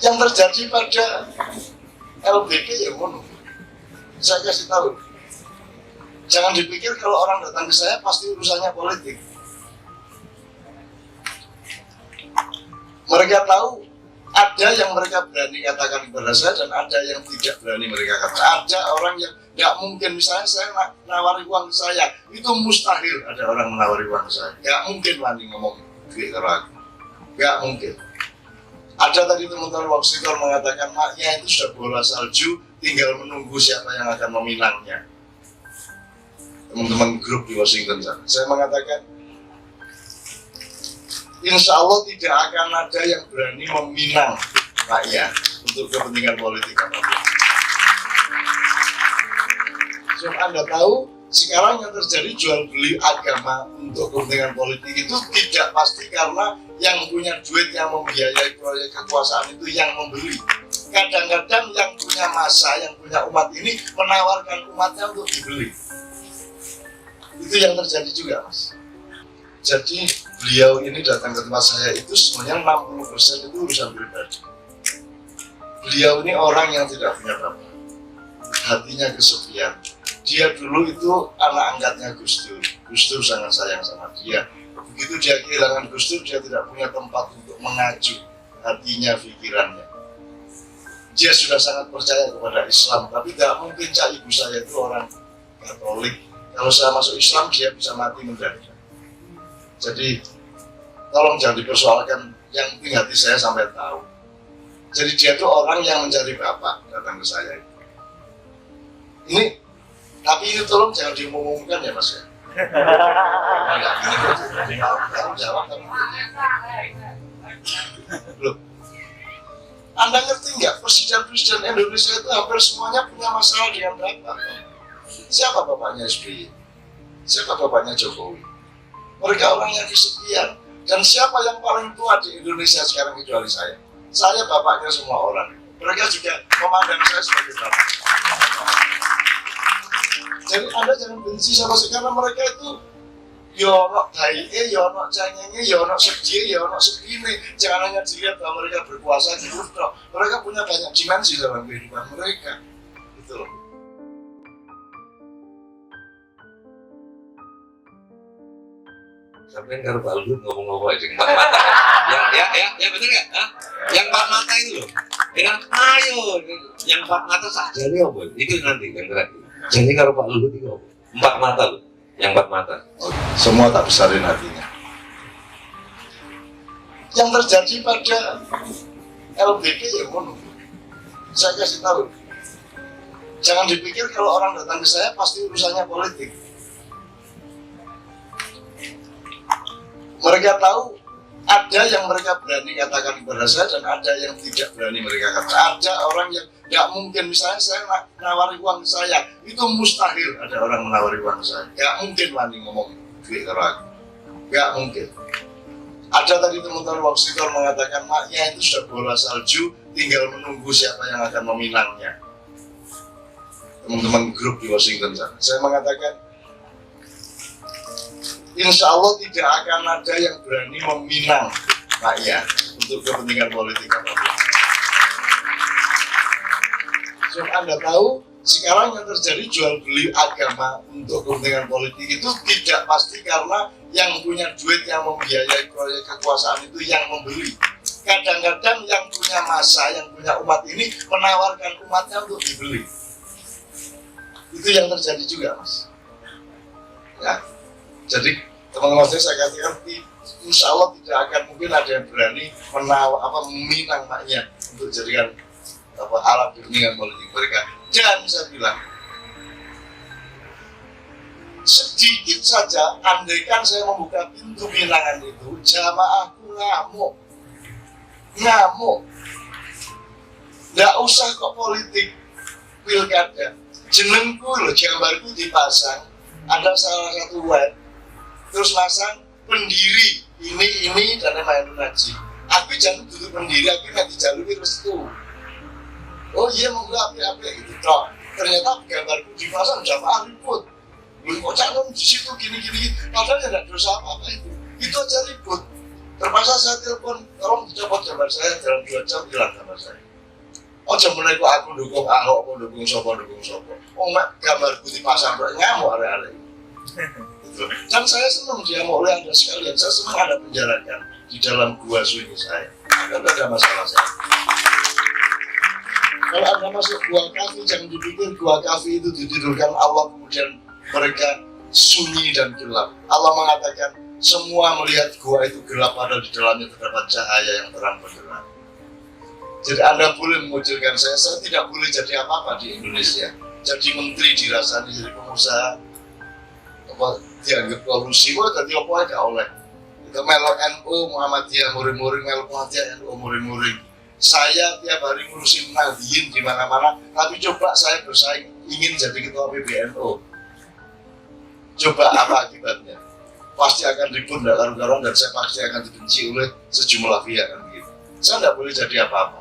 Yang terjadi pada LBP ya mono. Saya kasih tahu, jangan dipikir kalau orang datang ke saya pasti urusannya politik. Mereka tahu ada yang mereka berani katakan kepada saya dan ada yang tidak berani mereka katakan. Ada orang yang nggak mungkin, misalnya saya nawari uang ke saya, itu mustahil ada orang menawari uang ke saya. Nggak mungkin Wani ngomong duit ke aku, nggak mungkin. Ada tadi teman-teman Waksitor mengatakan maknya itu sudah bola salju, tinggal menunggu siapa yang akan meminangnya. Teman-teman grup di Washington sana, saya mengatakan insya Allah tidak akan ada yang berani meminang rakyat untuk kepentingan politik apapun. So, Anda tahu sekarang yang terjadi jual beli agama untuk kepentingan politik itu tidak pasti karena yang punya duit yang membiayai proyek kekuasaan itu yang membeli. Kadang-kadang yang punya massa, yang punya umat ini menawarkan umatnya untuk dibeli. Itu yang terjadi juga, Mas. Jadi beliau ini datang ke tempat saya itu semuanya 60% itu urusan pribadi. Beliau ini orang yang tidak punya bapak, hatinya kesepian. Dia dulu itu anak angkatnya Gus Dur. Gus Dur sangat sayang sama dia. Begitu dia kehilangan Gus Dur, dia tidak punya tempat untuk mengacu hatinya, pikirannya. Dia sudah sangat percaya kepada Islam, tapi tidak mungkin cak ibu saya itu orang Katolik. Kalau saya masuk Islam, dia bisa mati mendadak. Jadi tolong jangan dipersoalkan, yang penting hati saya sampai tahu. Jadi dia itu orang yang mencari bapak datang ke saya. Ini, tapi ini tolong jangan diumumkan ya Mas ya. Enggak, gini kamu jawab kamu. Loh, Anda ngerti nggak presiden-presiden Indonesia itu hampir semuanya punya masalah dengan bapak. Siapa bapaknya SBY? Siapa bapaknya Jokowi? Mereka orang yang kesepian. Dan siapa yang paling tua di Indonesia sekarang kecuali saya? Saya bapaknya semua orang. Mereka juga memandang saya sebagai bapak. Jadi Anda jangan benci sama saya, karena mereka itu yono daike, yono cengenge, yono sedih, yono segini. Jangan hanya dilihat bahwa mereka berkuasa gitu. Mereka punya banyak dimensi dalam kehidupan mereka. Gitu loh. Sampai karo Pak Luhut ngomong-ngomong aja empat mata. Ya betul nggak? Yang empat mata itu loh. Ya, ayo, yang empat mata saja nih apa? Itu nanti yang terakhir. Jadi karo Pak Luhut itu apa? Empat mata loh. Yang empat mata. Semua tak besarin hatinya. Yang terjadi pada LBP ya mono. Saya kasih tahu. Jangan dipikir kalau orang datang ke saya pasti urusannya politik. Mereka tahu ada yang mereka berani katakan kepada saya dan ada yang tidak berani mereka katakan. Ada orang yang nggak mungkin, misalnya saya nawari uang ke saya, itu mustahil ada orang menawari uang ke saya. Nggak mungkin Wani ngomong duit ke aku, nggak mungkin. Ada tadi teman-teman Waksitor mengatakan maknya itu sudah bola salju, tinggal menunggu siapa yang akan meminangnya. Teman-teman grup di Washington sana, saya mengatakan insya Allah tidak akan ada yang berani meminang rakyat untuk kepentingan politik apapun. So, Anda tahu sekarang yang terjadi jual beli agama untuk kepentingan politik itu tidak pasti karena yang punya duit yang membiayai proyek kekuasaan itu yang membeli. Kadang-kadang yang punya massa, yang punya umat ini menawarkan umatnya untuk dibeli. Itu yang terjadi juga, Mas. Ya. Jadi teman-teman saya katakan insya Allah tidak akan mungkin ada yang berani meminang maknya untuk jadikan alat kepentingan politik mereka. Dan saya bilang sedikit saja andaikan saya membuka pintu minangan itu, jamaahku ngamuk, nggak usah kok politik pilkada, jenengku loh, gambarku dipasang, ada salah satu web terus pasang pendiri ini dan Mainun Haji. Aku jangan duduk pendiri, aku nggak dijaluri restu. Oh iya mau api gitu dong. Ternyata gambarku dipasang jamaah ribut. Belum kok calon di situ gini. Padahal ya nggak dosa apa itu. Itu aja ribut. Terpaksa saya telepon, tolong dicopot gambar saya, dalam 2 jam hilang gambar saya. Oh jaman itu aku dukung Ahok, aku dukung Sopo. Oh mak gambarku dipasang ngamuk are-are. Gitu. Dan saya senang dia mau oleh Anda sekalian, saya senang Anda penjarakan di dalam gua sunyi saya. Tidak ada masalah saya. Kalau Anda masuk gua kafi, jangan dipikir gua kafi itu ditidurkan Allah kemudian mereka sunyi dan gelap. Allah mengatakan semua melihat gua itu gelap padahal di dalamnya terdapat cahaya yang terang benderang. Jadi Anda boleh mengucilkan saya tidak boleh jadi apa-apa di Indonesia. Jadi menteri dirasani, jadi pengusaha, apa dianggap kolusi, tadi apa aja oleh. Itu melok NU Muhammadiyah muring-muring, melok Muhammadiyah NU muring-muring. Saya tiap hari ngurusin Nahdien di mana-mana, tapi coba saya bersaing ingin jadi ketua PBNU. Coba apa akibatnya? Pasti akan ribut, tidak karu-karuan, dan saya pasti akan dibenci oleh sejumlah pihak kan begitu. Saya tidak boleh jadi apa-apa,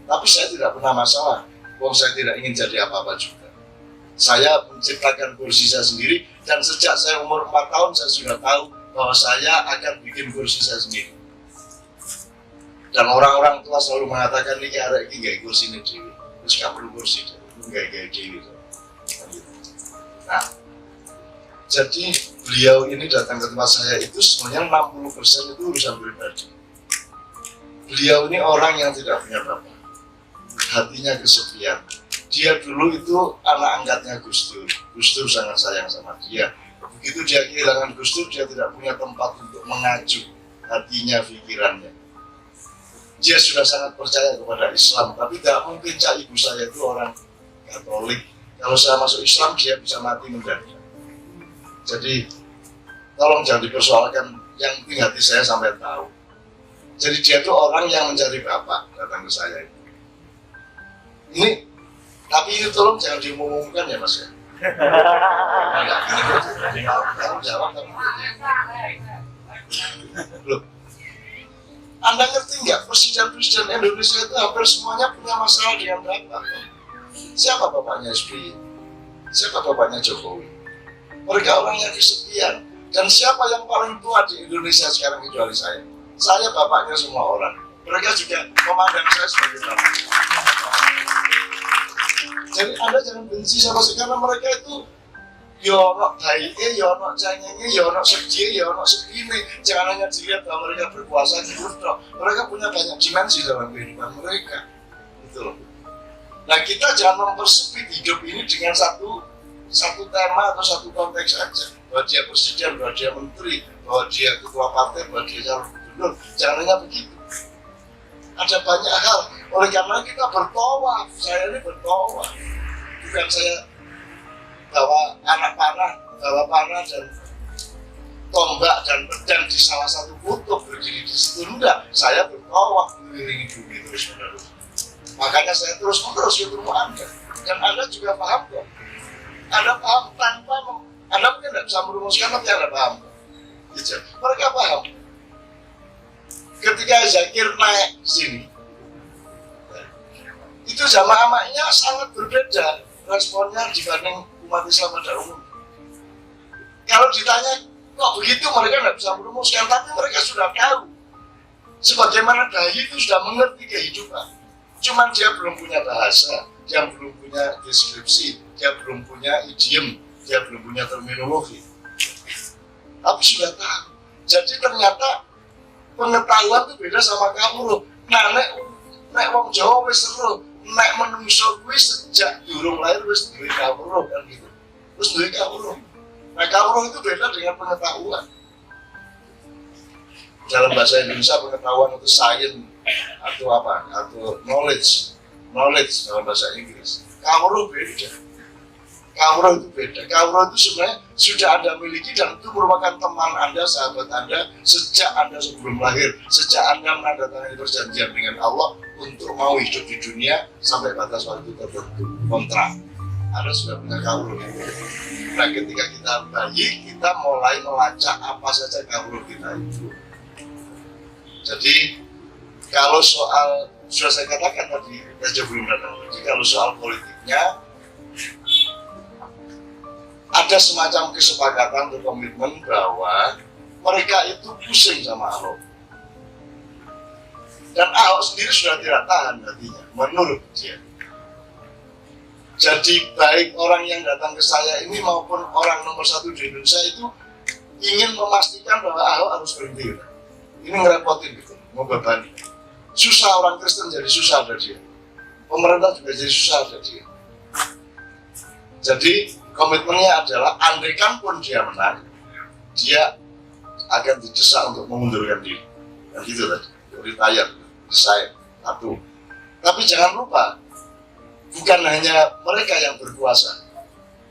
tapi saya tidak pernah masalah. Wong saya tidak ingin jadi apa-apa juga. Saya menciptakan kursi saya sendiri, dan sejak saya umur 4 tahun saya sudah tahu bahwa saya akan bikin kursi saya sendiri. Dan orang-orang tua selalu mengatakan ini arek iki gawe kursi ini dewi, terus gak perlu kursi gawe dewi. Nah, jadi beliau ini datang ke tempat saya itu sebenarnya 60% itu urusan pribadi. Beliau ini orang yang tidak punya bapak, hatinya kesepian. Dia dulu itu anak angkatnya Gus Dur. Gus Dur sangat sayang sama dia. Begitu dia kehilangan Gus Dur, dia tidak punya tempat untuk mengacu hatinya, pikirannya. Dia sudah sangat percaya kepada Islam, tapi tidak mungkin cak ibu saya itu orang Katolik. Kalau saya masuk Islam, dia bisa mati mendadak. Jadi, tolong jangan dipersoalkan, yang penting hati saya sampai tahu. Jadi dia itu orang yang mencari bapak datang ke saya itu. Ini, tapi ini tolong jangan diumumkan ya mas ya. Enggak, gini kok. Kamu jawab, kamu loh. Anda ngerti nggak, presiden-presiden Indonesia itu hampir semuanya punya masalah dengan bapak. Siapa bapaknya SBY? Siapa bapaknya Jokowi? Mereka orang yang kesepian. Dan siapa yang paling tua di Indonesia sekarang kecuali saya? Saya bapaknya semua orang. Mereka juga memandang saya sebagai bapak. Jadi Anda jangan benci sama saya, karena mereka itu yono baiknya, yono cengengnya, yono sedih, yono segini. Jangan hanya dilihat bahwa mereka berkuasa gitu loh. Mereka punya banyak dimensi dalam kehidupan mereka. Gitu loh. Nah kita jangan mempersempit hidup ini dengan satu tema atau satu konteks saja. Bahwa dia presiden, bahwa dia menteri, bahwa dia ketua partai, bahwa dia calon gubernur. Jangan hanya begitu. Ada banyak hal. Oleh karena kita bertawaf, saya ini bertawaf. Bukan saya bawa anak panah, bawa panah dan tombak dan pedang di salah satu kutub berdiri di situ. Enggak, saya bertawaf mengelilingi bumi terus menerus. Makanya saya terus menerus ketemu Anda. Dan Anda juga paham kok. Anda paham tanpa Anda mungkin tidak bisa merumuskan, tapi Anda paham. Gitu. Mereka paham. Ketika Zakir naik sini, itu jamaah-jamaahnya sangat berbeda responnya dibanding umat Islam pada umum. Kalau ditanya kok begitu, mereka tidak bisa merumuskan, tapi mereka sudah tahu. Sebagaimana bayi itu sudah mengerti kehidupan. Cuman dia belum punya bahasa, dia belum punya deskripsi, dia belum punya idiom, dia belum punya terminologi. Tapi sudah tahu. Jadi ternyata pengetahuan itu beda sama kamu loh. Nah, nek wong Jawa wis seru, nek menungso kuwi sejak durung lahir wis duwe kawruh kan gitu. Terus duwe kawruh. Nah, kawruh itu beda dengan pengetahuan. Dalam bahasa Indonesia pengetahuan itu science atau apa? Atau knowledge dalam bahasa Inggris. Kawruh beda. Kawruh itu beda. Kawruh itu sebenarnya sudah Anda miliki dan itu merupakan teman Anda, sahabat Anda sejak Anda sebelum lahir, sejak Anda menandatangani perjanjian dengan Allah untuk mau hidup di dunia sampai batas waktu tertentu, kontrak. Anda sudah punya kawruh. Nah, ketika kita bayi, kita mulai melacak apa saja kawruh kita itu. Jadi kalau soal, sudah saya katakan tadi, saja belum datang. Jadi kalau soal politiknya, ada semacam kesepakatan atau komitmen bahwa mereka itu pusing sama Ahok. Dan Ahok sendiri sudah tidak tahan hatinya, menurut dia. Jadi baik orang yang datang ke saya ini maupun orang nomor 1 di Indonesia itu ingin memastikan bahwa Ahok harus berhenti. Ini ngerepotin gitu, membebani. Susah orang Kristen jadi susah ada dia. Pemerintah juga jadi susah ada dia. Jadi komitmennya adalah andaikan pun dia menang, dia akan didesak untuk mengundurkan diri. Dan gitu tadi, retire, resign, satu. Tapi jangan lupa, bukan hanya mereka yang berkuasa.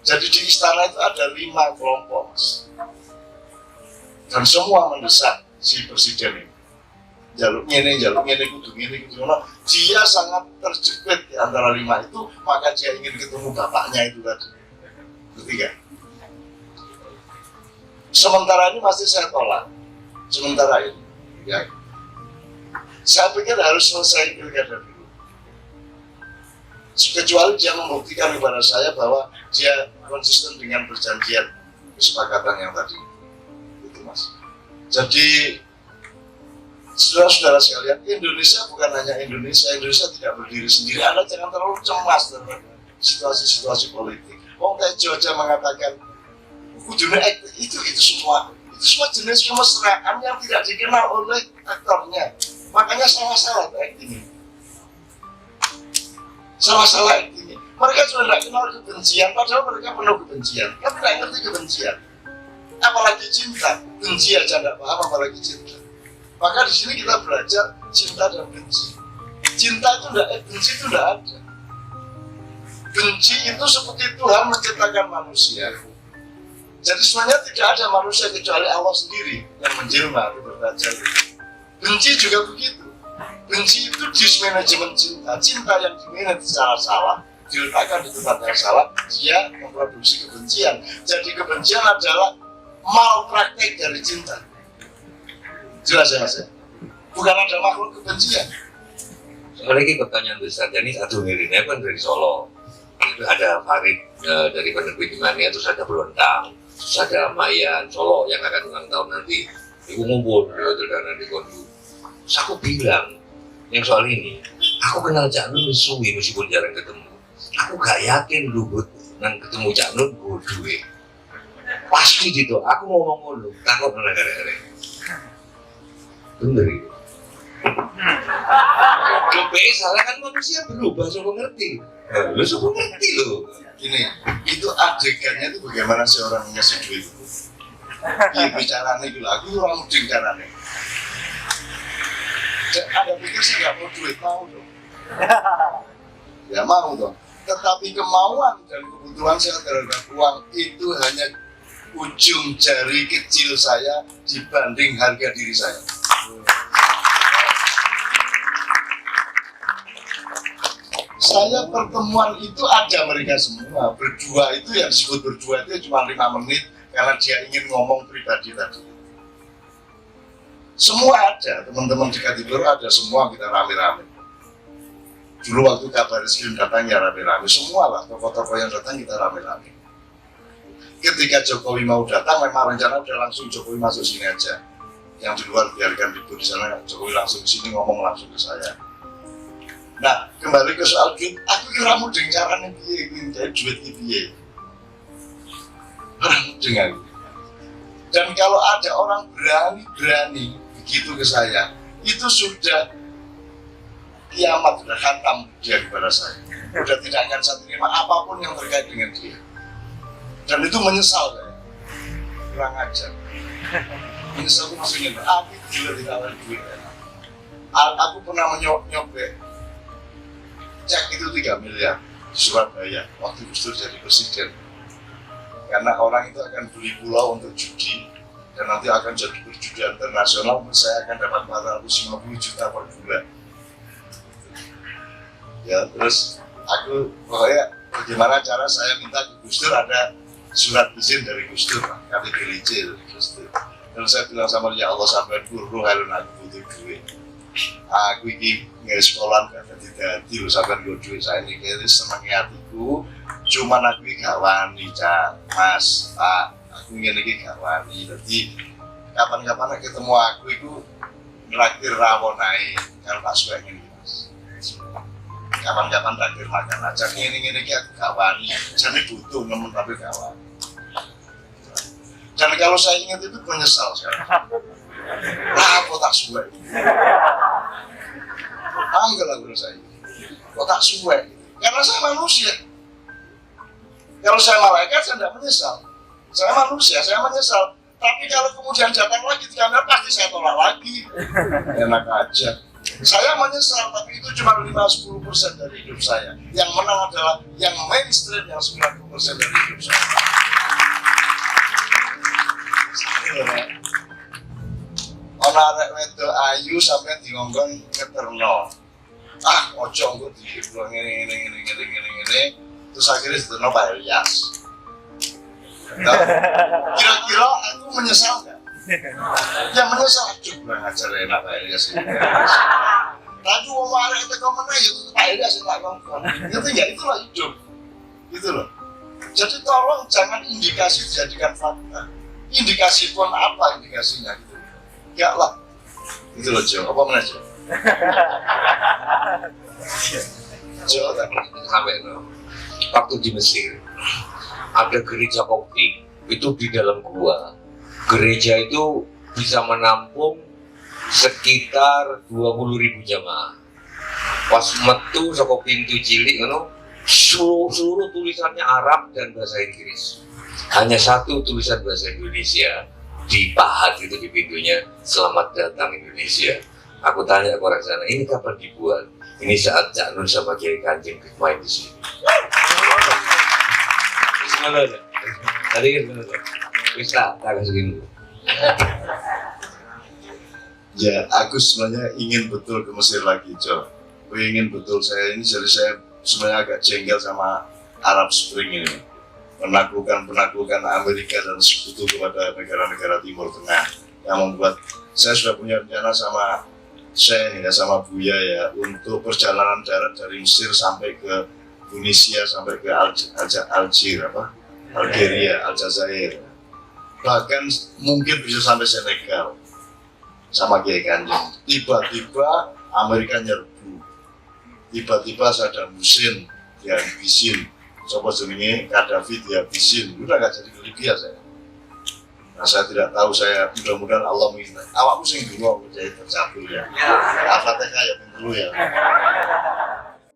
Jadi di istana itu ada 5 kelompok, Mas. Dan semua mendesak si presiden ini. Jaluk ini, kudu ini. Dia sangat terjepit di antara 5 itu, maka dia ingin ketemu bapaknya itu tadi. Ketiga. Sementara ini masih saya tolak. Sementara ini, ya. Saya pikir harus selesai pilkada dulu. Kecuali dia membuktikan kepada saya bahwa dia konsisten dengan perjanjian kesepakatan yang tadi. Itu, Mas. Jadi saudara-saudara sekalian, Indonesia bukan hanya Indonesia tidak berdiri sendiri. Anda jangan terlalu cemas terhadap situasi-situasi politik. Wong Tejo aja mengatakan, kudune itu semua jenis kemesraan yang tidak dikenal oleh aktornya. Makanya salah-salah actingnya. Salah-salah actingnya. Mereka juga tidak kenal kebencian, padahal mereka penuh kebencian. Kan tidak ngerti kebencian. Apalagi cinta, benci aja tidak paham, apalagi cinta. Maka di sini kita belajar cinta dan benci. Cinta itu tidak, benci itu tidak ada. Benci itu seperti Tuhan menciptakan manusia. Jadi sebenarnya tidak ada manusia kecuali Allah sendiri yang menjelma di belajar. Benci juga begitu. Benci itu dismanajemen cinta. Cinta yang dimanage secara salah, diletakkan di tempat yang salah, dia memproduksi kebencian. Jadi kebencian adalah malpraktek dari cinta. Jelas ya, Mas? Bukan ada makhluk kebencian. Soalnya ini pertanyaan besar, jadi satu miripnya kan dari Solo. Itu ada Farid dari penerbit Imania, terus ada Belontang, terus ada Mayan Solo yang akan ulang tahun nanti. Ibu ngumpul di Kondu. Terus aku bilang, yang soal ini, aku kenal Cak Nun suwi meskipun jarang ketemu. Aku gak yakin lu nang ketemu Cak Nun gue duwe. Pasti gitu, aku mau ngomong lu, takut negara-negara. Bener itu. Lebih salah kan manusia berubah, so ngerti. Lu so ngerti lo. Gini, itu adegannya itu bagaimana seorang ngasih duit itu. Iya bicaranya gitu, aku orang muding caranya. Ada pikir saya nggak mau duit, mau dong. Ya mau dong. Tetapi kemauan dan kebutuhan saya terhadap uang itu hanya ujung jari kecil saya dibanding harga diri saya. Saya pertemuan itu ada mereka semua berdua, itu yang disebut berdua itu cuma 5 menit karena dia ingin ngomong pribadi tadi. Semua ada, teman-teman di Katibur ada semua, kita rame-rame. Dulu waktu kabar Eskrim datang ya rame-rame, semua lah tokoh-tokoh yang datang kita rame-rame. Ketika Jokowi mau datang, memang rencana udah langsung Jokowi masuk sini aja. Yang di luar biarkan ribut di sana, Jokowi langsung ke sini ngomong langsung ke saya. Nah, kembali ke soal duit, aku kira mudeng caranya piye iki jadi duit iki piye. Mudeng aku. Dan kalau ada orang berani begitu ke saya, itu sudah kiamat, sudah khatam dia kepada saya. Sudah tidak akan saya terima apapun yang terkait dengan dia. Dan itu menyesal saya. Kurang ajar. Menyesal itu maksudnya, aku juga ditawarin duit. Aku pernah nyobek cek itu 3 miliar di Surabaya waktu Gus Dur jadi presiden, karena orang itu akan beli pulau untuk judi dan nanti akan jadi berjudi internasional, saya akan dapat 450 juta per bulan. Ya terus aku pokoknya bagaimana cara saya minta ke Gus Dur, ada surat izin dari Gus Dur, KTP Gus Dur. Dan saya bilang sama dia, Allah sampai guru halun aku butuh duit. Aku ini nggak sekolah gak ganti-ganti lu sampai gue duit saya ini kayaknya senangnya hatiku, cuman aku ini gak wani Mas, Pak, aku ini gak wani. Jadi kapan-kapan ketemu aku itu nraktir rawon naik kalau tak suka ini mas. Kapan-kapan traktir makan aja ngene-ngene iki aku gak wani. Jane butuh nemen tapi gak wani. Dan kalau saya ingat itu menyesal sekarang. Apa tak suka ini? Anggal lah menurut saya. Kok tak suka? Karena saya manusia. Kalau saya malaikat saya tidak menyesal. Saya manusia, saya menyesal. Tapi kalau kemudian datang lagi 3 miliar pasti saya tolak lagi. Enak aja. Saya menyesal, tapi itu cuma 5-10% dari hidup saya. Yang menang adalah yang mainstream, yang 90% dari hidup saya. Ono arek wedok ayu sampai diongkon ngeterno. Ah, ojo engko dibilang ngene. Terus akhirnya diterno Pak Ilyas. Nah, kira-kira aku menyesal nggak? Ya menyesal, coba ngajar enak Pak Ilyas ini. Tapi mau marah itu kau mana ya Pak Ilyas yang tak ngomong. Itu ya itulah hidup, gitu loh. Jadi tolong jangan indikasi dijadikan fakta. Indikasi pun apa indikasinya gitu? Enggak lah, gitu loh Jo. Apa mana Jo? Jo sampai itu. Waktu di Mesir ada gereja koptik itu di dalam gua. Gereja itu bisa menampung sekitar 20.000 jamaah. Pas metu saka pintu cilik ngono, seluruh tulisannya Arab dan bahasa Inggris. Hanya satu tulisan bahasa Indonesia dipahat itu di pintunya, "Selamat datang Indonesia." Aku tanya ke orang sana, ini kapan dibuat? Ini saat Cak Nur sama Kiai Kanjeng main di sini. Gimana ada? Tadi kan gimana? Bisa, tak kasih dulu. Ya, aku sebenarnya ingin betul ke Mesir lagi, Jo. Aku ingin betul, saya ini jadi saya sebenarnya agak jengkel sama Arab Spring ini. Penaklukan Amerika dan sekutu kepada negara-negara Timur Tengah yang membuat saya sudah punya rencana sama Syekh ya, sama Buya ya, untuk perjalanan darat dari Mesir sampai ke Tunisia, sampai ke Algeria, Aljazair, bahkan mungkin bisa sampai Senegal sama Kiai Kanjeng. Tiba-tiba Amerika nyerbu, tiba-tiba Saddam Hussein dihabisin, sopo jenenge Gaddafi dihabisin, udah gak jadi ke Libya saya. Nah, saya tidak tahu, saya mudah-mudahan Allah mengingat awakku sing dulu aku jadi tercabul ya. Al-Fatihah ya dulu ya.